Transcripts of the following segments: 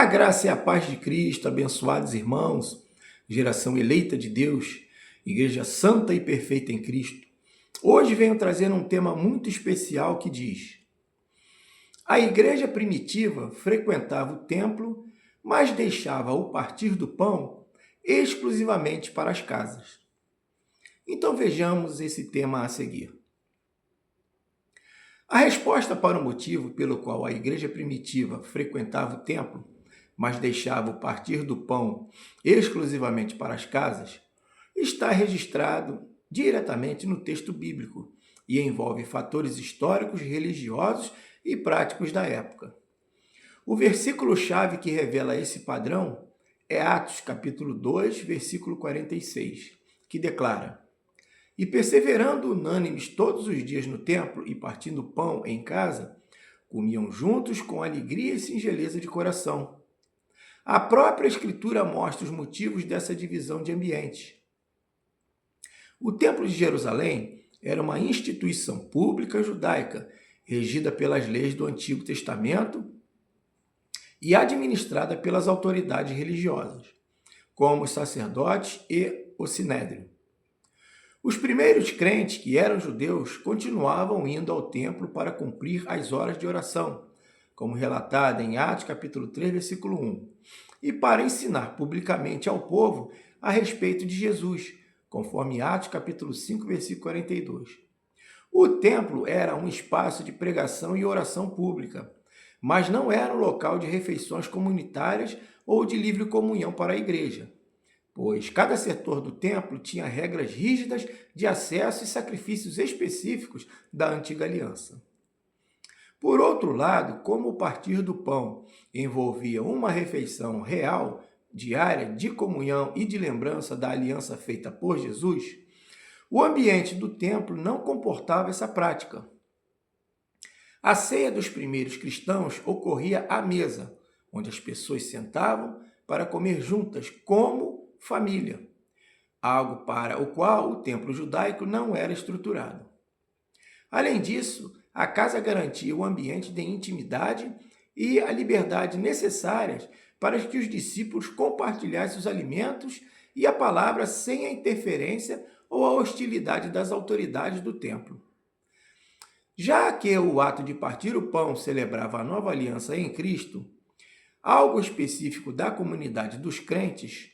graça e a paz de Cristo, abençoados irmãos, geração eleita de Deus, igreja santa e perfeita em Cristo. Hoje venho trazer um tema muito especial que diz: a igreja primitiva frequentava o templo, mas deixava o partir do pão exclusivamente para as casas. Então vejamos esse tema a seguir. A resposta para o motivo pelo qual a igreja primitiva frequentava o templo, mas deixava o partir do pão exclusivamente para as casas, está registrado diretamente no texto bíblico e envolve fatores históricos, religiosos e práticos da época. O versículo-chave que revela esse padrão é Atos capítulo 2, versículo 46, que declara: "E perseverando unânimes todos os dias no templo e partindo pão em casa, comiam juntos com alegria e singeleza de coração." A própria Escritura mostra os motivos dessa divisão de ambientes. O Templo de Jerusalém era uma instituição pública judaica, regida pelas leis do Antigo Testamento e administrada pelas autoridades religiosas, como os sacerdotes e o Sinédrio. Os primeiros crentes, que eram judeus, continuavam indo ao templo para cumprir as horas de oração, como relatado em Atos capítulo 3, versículo 1, e para ensinar publicamente ao povo a respeito de Jesus, conforme Atos capítulo 5, versículo 42. O templo era um espaço de pregação e oração pública, mas não era um local de refeições comunitárias ou de livre comunhão para a igreja, pois cada setor do templo tinha regras rígidas de acesso e sacrifícios específicos da antiga aliança. Por outro lado, como o partir do pão envolvia uma refeição real, diária, de comunhão e de lembrança da aliança feita por Jesus, o ambiente do templo não comportava essa prática. A ceia dos primeiros cristãos ocorria à mesa, onde as pessoas sentavam para comer juntas como família, algo para o qual o templo judaico não era estruturado. Além disso, a casa garantia o ambiente de intimidade e a liberdade necessárias para que os discípulos compartilhassem os alimentos e a palavra sem a interferência ou a hostilidade das autoridades do templo. Já que o ato de partir o pão celebrava a nova aliança em Cristo, algo específico da comunidade dos crentes,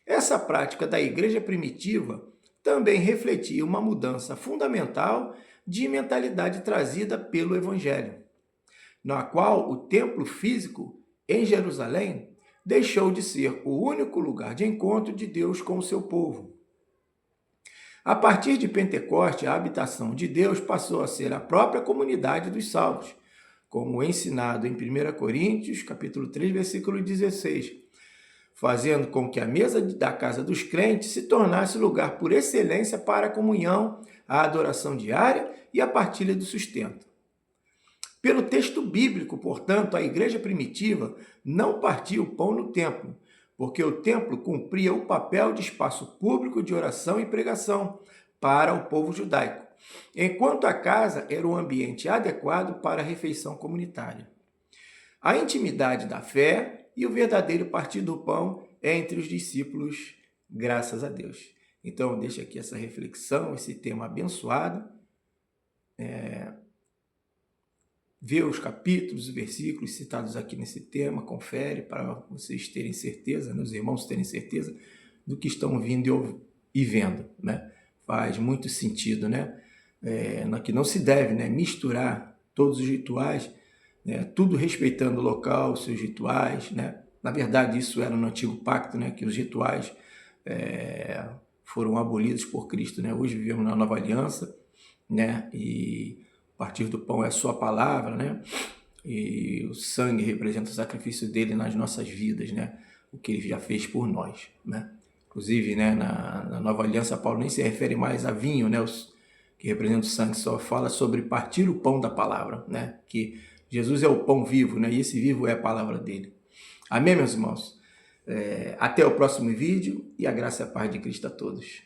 essa prática da igreja primitiva também refletia uma mudança fundamental de mentalidade trazida pelo Evangelho, na qual o templo físico em Jerusalém deixou de ser o único lugar de encontro de Deus com o seu povo. A partir de Pentecoste, a habitação de Deus passou a ser a própria comunidade dos salvos, como ensinado em 1 Coríntios, capítulo 3, versículo 16, fazendo com que a mesa da casa dos crentes se tornasse lugar por excelência para a comunhão, a adoração diária e a partilha do sustento. Pelo texto bíblico, portanto, a igreja primitiva não partia o pão no templo, porque o templo cumpria o papel de espaço público de oração e pregação para o povo judaico, enquanto a casa era um ambiente adequado para a refeição comunitária. A intimidade da fé e o verdadeiro partir do pão entre os discípulos, graças a Deus. Então, deixa aqui essa reflexão, esse tema abençoado. Vê os capítulos, os versículos citados aqui nesse tema, confere para vocês terem certeza, né, os irmãos terem certeza do que estão vindo e vendo, né? Faz muito sentido, né? Que não se deve, né, misturar todos os rituais, né, tudo respeitando o local, os seus rituais, né? Na verdade, isso era no Antigo Pacto, né, que os rituais foram abolidos por Cristo, né? Hoje vivemos na Nova Aliança, né? E o partir do pão é a sua palavra, né? E o sangue representa o sacrifício dele nas nossas vidas, né? O que ele já fez por nós, né? Inclusive, né, na Nova Aliança, Paulo nem se refere mais a vinho, né? Que representa o sangue, só fala sobre partir o pão da palavra, né? Que Jesus é o pão vivo, né? E esse vivo é a palavra dele. Amém, meus irmãos? Até o próximo vídeo e a graça e a paz de Cristo a todos.